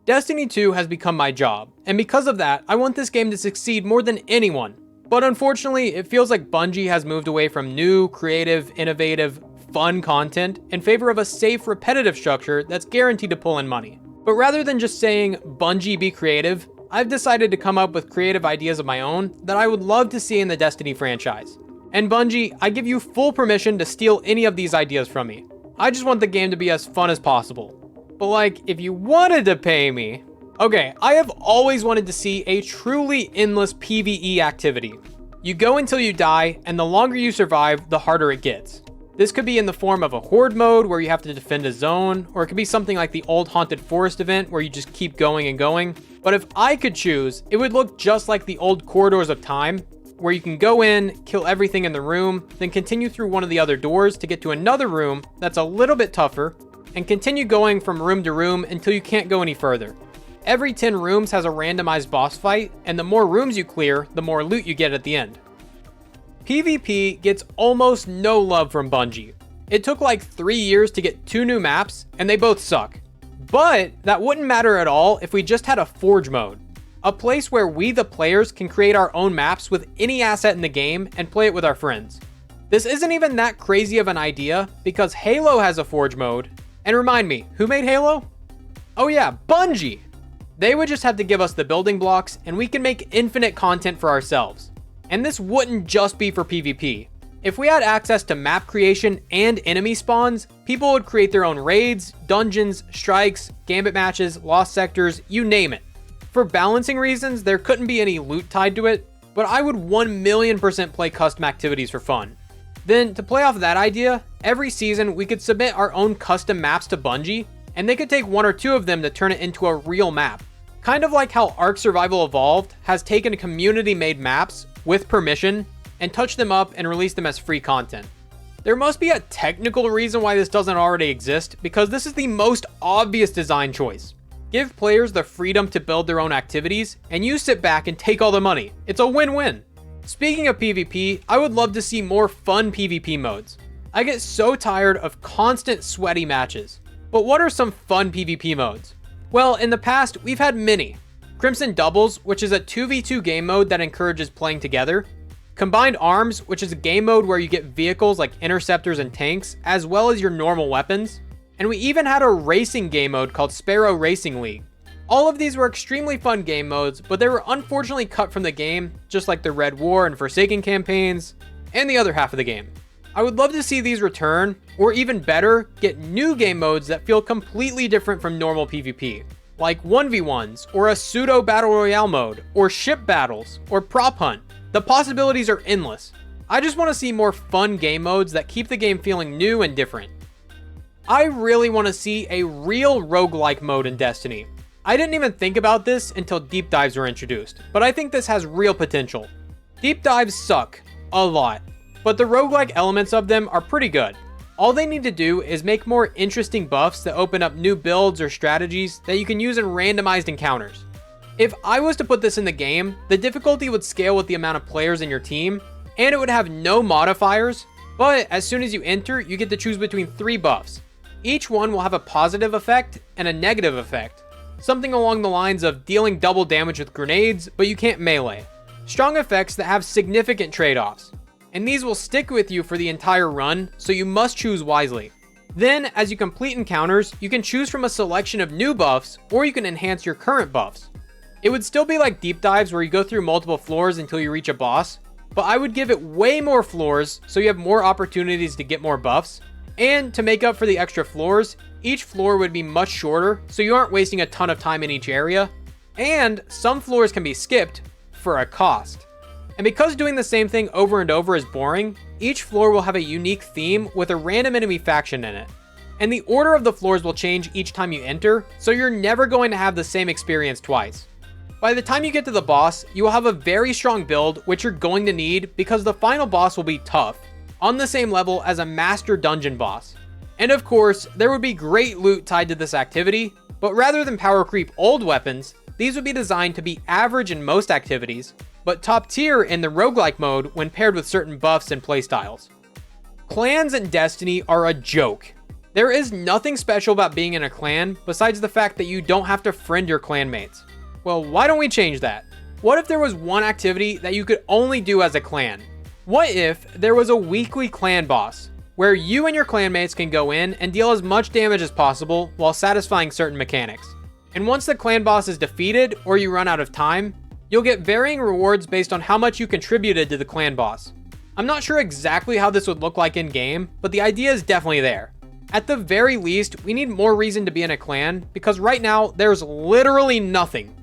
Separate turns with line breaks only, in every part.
Destiny 2 has become my job, and because of that, I want this game to succeed more than anyone. But unfortunately, it feels like Bungie has moved away from new, creative, innovative, fun content in favor of a safe, repetitive structure that's guaranteed to pull in money. But rather than just saying, Bungie be creative, I've decided to come up with creative ideas of my own that I would love to see in the Destiny franchise. And Bungie, I give you full permission to steal any of these ideas from me. I just want the game to be as fun as possible. But like, if you wanted to pay me... Okay, I have always wanted to see a truly endless PvE activity. You go until you die, and the longer you survive, the harder it gets. This could be in the form of a horde mode where you have to defend a zone, or it could be something like the old Haunted Forest event where you just keep going and going. But if I could choose, it would look just like the old Corridors of Time, where you can go in, kill everything in the room, then continue through one of the other doors to get to another room that's a little bit tougher, and continue going from room to room until you can't go any further. Every 10 rooms has a randomized boss fight, and the more rooms you clear, the more loot you get at the end. PvP gets almost no love from Bungie. It took like 3 years to get 2 new maps, and they both suck. But that wouldn't matter at all if we just had a Forge mode. A place where we, the players, can create our own maps with any asset in the game and play it with our friends. This isn't even that crazy of an idea, because Halo has a Forge mode. And remind me, who made Halo? Oh yeah, Bungie! They would just have to give us the building blocks, and we can make infinite content for ourselves. And this wouldn't just be for PvP. If we had access to map creation and enemy spawns, people would create their own raids, dungeons, strikes, gambit matches, lost sectors, you name it. For balancing reasons, there couldn't be any loot tied to it, but I would 1,000,000% play custom activities for fun. Then, to play off that idea, every season we could submit our own custom maps to Bungie, and they could take 1 or 2 of them to turn it into a real map. Kind of like how Ark Survival Evolved has taken community-made maps with permission and touched them up and released them as free content. There must be a technical reason why this doesn't already exist, because this is the most obvious design choice. Give players the freedom to build their own activities, and you sit back and take all the money. It's a win-win. Speaking of PvP, I would love to see more fun PvP modes. I get so tired of constant sweaty matches. But what are some fun PvP modes? Well, in the past, we've had many. Crimson Doubles, which is a 2v2 game mode that encourages playing together. Combined Arms, which is a game mode where you get vehicles like interceptors and tanks, as well as your normal weapons. And we even had a racing game mode called Sparrow Racing League. All of these were extremely fun game modes, but they were unfortunately cut from the game, just like the Red War and Forsaken campaigns, and the other half of the game. I would love to see these return, or even better, get new game modes that feel completely different from normal PvP, like 1v1s, or a pseudo battle royale mode, or ship battles, or prop hunt. The possibilities are endless. I just want to see more fun game modes that keep the game feeling new and different. I really want to see a real roguelike mode in Destiny. I didn't even think about this until deep dives were introduced, but I think this has real potential. Deep dives suck, a lot, but the roguelike elements of them are pretty good. All they need to do is make more interesting buffs that open up new builds or strategies that you can use in randomized encounters. If I was to put this in the game, the difficulty would scale with the amount of players in your team, and it would have no modifiers, but as soon as you enter, you get to choose between 3 buffs. Each one will have a positive effect and a negative effect. Something along the lines of dealing double damage with grenades, but you can't melee. Strong effects that have significant trade-offs. And these will stick with you for the entire run, so you must choose wisely. Then, as you complete encounters, you can choose from a selection of new buffs, or you can enhance your current buffs. It would still be like deep dives where you go through multiple floors until you reach a boss, but I would give it way more floors so you have more opportunities to get more buffs. And to make up for the extra floors, each floor would be much shorter, so you aren't wasting a ton of time in each area. And some floors can be skipped for a cost. And because doing the same thing over and over is boring, each floor will have a unique theme with a random enemy faction in it. And the order of the floors will change each time you enter, so you're never going to have the same experience twice. By the time you get to the boss, you will have a very strong build, which you're going to need because the final boss will be tough, on the same level as a master dungeon boss. And of course, there would be great loot tied to this activity, but rather than power creep old weapons, these would be designed to be average in most activities, but top tier in the roguelike mode when paired with certain buffs and playstyles. Clans in Destiny are a joke. There is nothing special about being in a clan besides the fact that you don't have to friend your clanmates. Well, why don't we change that? What if there was one activity that you could only do as a clan? What if there was a weekly clan boss, where you and your clanmates can go in and deal as much damage as possible while satisfying certain mechanics? And once the clan boss is defeated or you run out of time, you'll get varying rewards based on how much you contributed to the clan boss. I'm not sure exactly how this would look like in game, but the idea is definitely there. At the very least, we need more reason to be in a clan, because right now, there's literally nothing.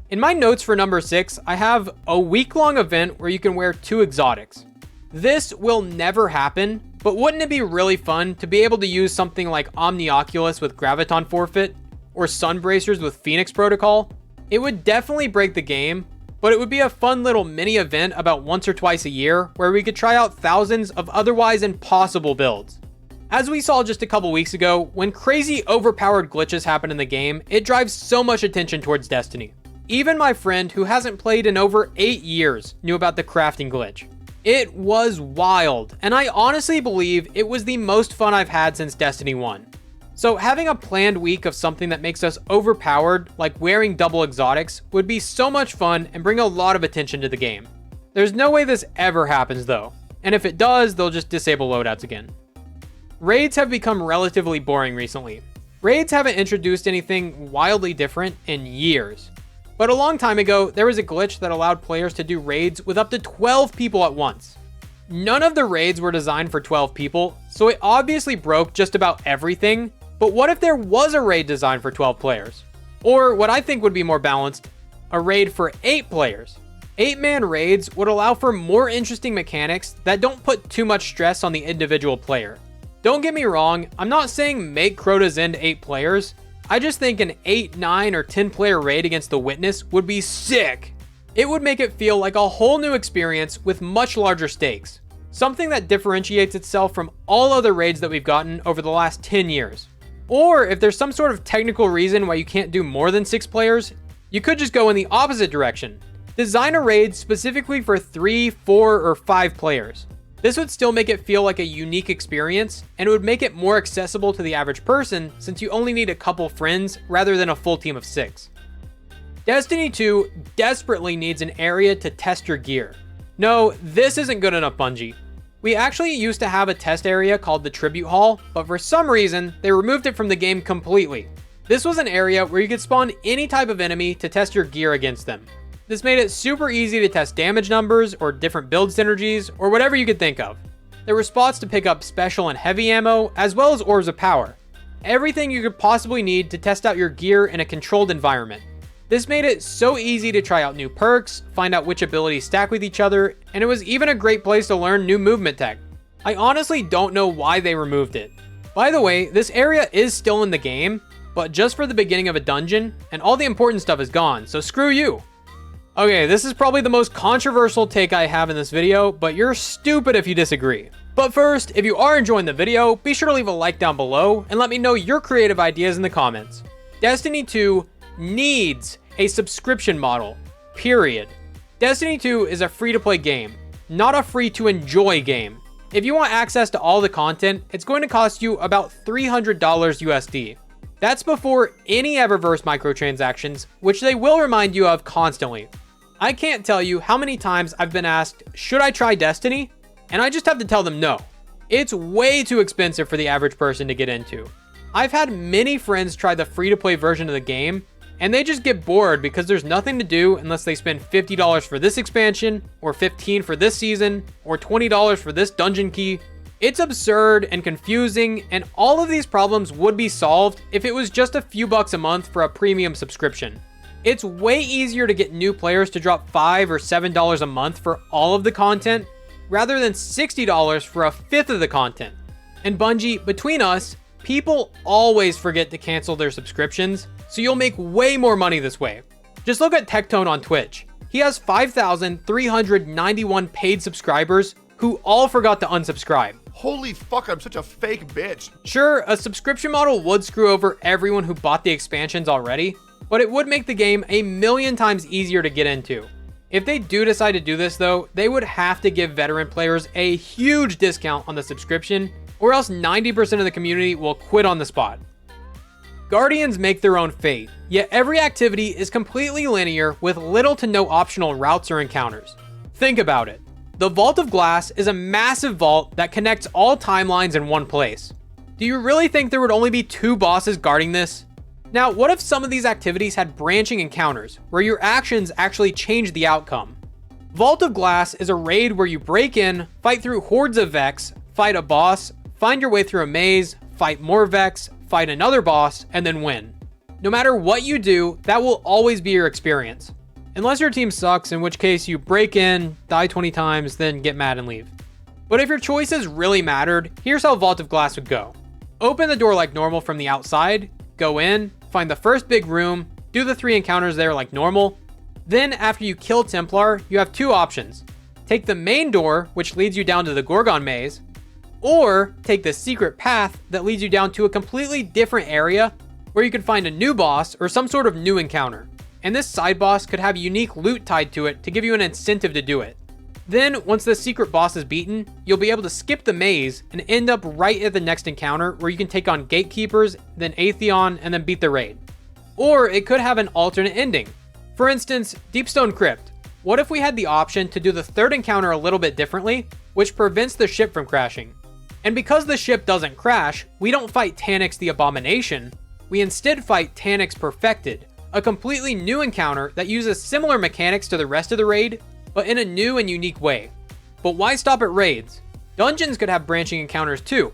In my notes for number 6, I have a week-long event where you can wear 2 exotics. This will never happen, but wouldn't it be really fun to be able to use something like Omnioculus with Graviton Forfeit, or Sun Bracers with Phoenix Protocol? It would definitely break the game, but it would be a fun little mini event about once or twice a year where we could try out thousands of otherwise impossible builds. As we saw just a couple weeks ago, when crazy overpowered glitches happen in the game, it drives so much attention towards Destiny. Even my friend who hasn't played in over 8 years knew about the crafting glitch. It was wild, and I honestly believe it was the most fun I've had since Destiny 1. So having a planned week of something that makes us overpowered, like wearing double exotics, would be so much fun and bring a lot of attention to the game. There's no way this ever happens though, and if it does, they'll just disable loadouts again. Raids have become relatively boring recently. Raids haven't introduced anything wildly different in years. But a long time ago, there was a glitch that allowed players to do raids with up to 12 people at once. None of the raids were designed for 12 people, so it obviously broke just about everything. But what if there was a raid designed for 12 players? Or what I think would be more balanced, a raid for 8 players. 8-man raids would allow for more interesting mechanics that don't put too much stress on the individual player. Don't get me wrong, I'm not saying make Crota's End 8 players. I just think an 8, 9, or 10 player raid against the Witness would be sick. It would make it feel like a whole new experience with much larger stakes. Something that differentiates itself from all other raids that we've gotten over the last 10 years. Or if there's some sort of technical reason why you can't do more than 6 players, you could just go in the opposite direction. Design a raid specifically for 3, 4, or 5 players. This would still make it feel like a unique experience, and it would make it more accessible to the average person since you only need a couple friends rather than a full team of 6. Destiny 2 desperately needs an area to test your gear. No, this isn't good enough, Bungie. We actually used to have a test area called the Tribute Hall, but for some reason, they removed it from the game completely. This was an area where you could spawn any type of enemy to test your gear against them. This made it super easy to test damage numbers or different build synergies or whatever you could think of. There were spots to pick up special and heavy ammo as well as orbs of power. Everything you could possibly need to test out your gear in a controlled environment. This made it so easy to try out new perks, find out which abilities stack with each other, and it was even a great place to learn new movement tech. I honestly don't know why they removed it. By the way, this area is still in the game, but just for the beginning of a dungeon, and all the important stuff is gone, so screw you. Okay, this is probably the most controversial take I have in this video, but you're stupid if you disagree. But first, if you are enjoying the video, be sure to leave a like down below and let me know your creative ideas in the comments. Destiny 2 needs a subscription model, period. Destiny 2 is a free-to-play game, not a free-to-enjoy game. If you want access to all the content, it's going to cost you about $300 USD. That's before any Eververse microtransactions, which they will remind you of constantly. I can't tell you how many times I've been asked, should I try Destiny? And I just have to tell them no. It's way too expensive for the average person to get into. I've had many friends try the free-to-play version of the game, and they just get bored because there's nothing to do unless they spend $50 for this expansion, or $15 for this season, or $20 for this dungeon key. It's absurd and confusing, and all of these problems would be solved if it was just a few bucks a month for a premium subscription. It's way easier to get new players to drop $5 or $7 a month for all of the content, rather than $60 for a fifth of the content. And Bungie, between us, people always forget to cancel their subscriptions, so you'll make way more money this way. Just look at Tectone on Twitch. He has 5,391 paid subscribers who all forgot to unsubscribe.
Holy fuck, I'm such a fake bitch.
Sure, a subscription model would screw over everyone who bought the expansions already, but it would make the game a million times easier to get into. If they do decide to do this though, they would have to give veteran players a huge discount on the subscription, or else 90% of the community will quit on the spot. Guardians make their own fate, yet every activity is completely linear with little to no optional routes or encounters. Think about it. The Vault of Glass is a massive vault that connects all timelines in one place. Do you really think there would only be 2 bosses guarding this? Now, what if some of these activities had branching encounters, where your actions actually change the outcome? Vault of Glass is a raid where you break in, fight through hordes of Vex, fight a boss, find your way through a maze, fight more Vex, fight another boss, and then win. No matter what you do, that will always be your experience. Unless your team sucks, in which case you break in, die 20 times, then get mad and leave. But if your choices really mattered, here's how Vault of Glass would go. Open the door like normal from the outside, go in, find the first big room, do the 3 encounters there like normal. Then after you kill Templar, you have 2 options. Take the main door, which leads you down to the Gorgon maze, or take the secret path that leads you down to a completely different area where you can find a new boss or some sort of new encounter. And this side boss could have unique loot tied to it to give you an incentive to do it. Then, once the secret boss is beaten, you'll be able to skip the maze and end up right at the next encounter where you can take on Gatekeepers, then Atheon, and then beat the raid. Or it could have an alternate ending. For instance, Deepstone Crypt. What if we had the option to do the 3rd encounter a little bit differently, which prevents the ship from crashing? And because the ship doesn't crash, we don't fight Taniks the Abomination, we instead fight Taniks Perfected, a completely new encounter that uses similar mechanics to the rest of the raid, but in a new and unique way. But why stop at raids? Dungeons could have branching encounters too.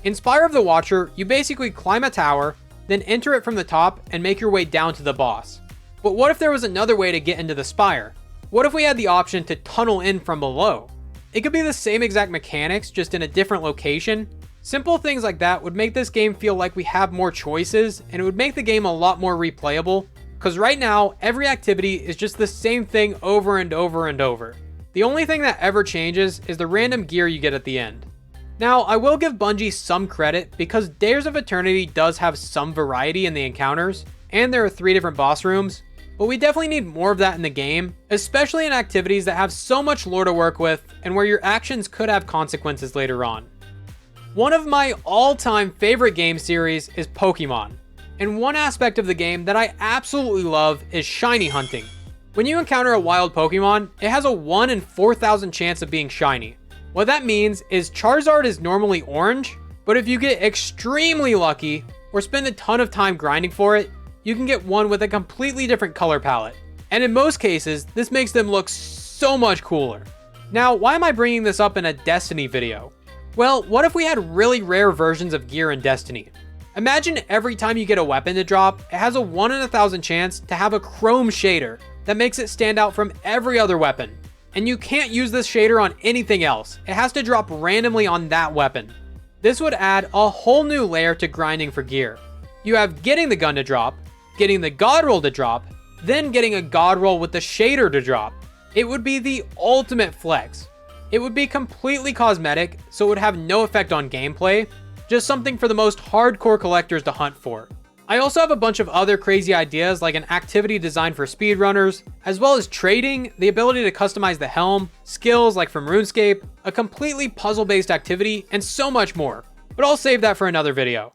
In Spire of the Watcher, you basically climb a tower, then enter it from the top and make your way down to the boss. But what if there was another way to get into the Spire? What if we had the option to tunnel in from below? It could be the same exact mechanics, just in a different location. Simple things like that would make this game feel like we have more choices, and it would make the game a lot more replayable, because right now, every activity is just the same thing over and over and over. The only thing that ever changes is the random gear you get at the end. Now, I will give Bungie some credit, because Dares of Eternity does have some variety in the encounters, and there are 3 different boss rooms, but we definitely need more of that in the game, especially in activities that have so much lore to work with and where your actions could have consequences later on. One of my all-time favorite game series is Pokemon, and one aspect of the game that I absolutely love is shiny hunting. When you encounter a wild Pokemon, it has a 1 in 4,000 chance of being shiny. What that means is Charizard is normally orange, but if you get extremely lucky or spend a ton of time grinding for it, you can get one with a completely different color palette. And in most cases, this makes them look so much cooler. Now, why am I bringing this up in a Destiny video? Well, what if we had really rare versions of gear in Destiny? Imagine every time you get a weapon to drop, it has a 1 in 1,000 chance to have a chrome shader that makes it stand out from every other weapon. And you can't use this shader on anything else. It has to drop randomly on that weapon. This would add a whole new layer to grinding for gear. You have getting the gun to drop, getting the god roll to drop, then getting a god roll with the shader to drop. It would be the ultimate flex. It would be completely cosmetic, so it would have no effect on gameplay, just something for the most hardcore collectors to hunt for. I also have a bunch of other crazy ideas like an activity designed for speedrunners, as well as trading, the ability to customize the helm, skills like from RuneScape, a completely puzzle-based activity, and so much more. But I'll save that for another video.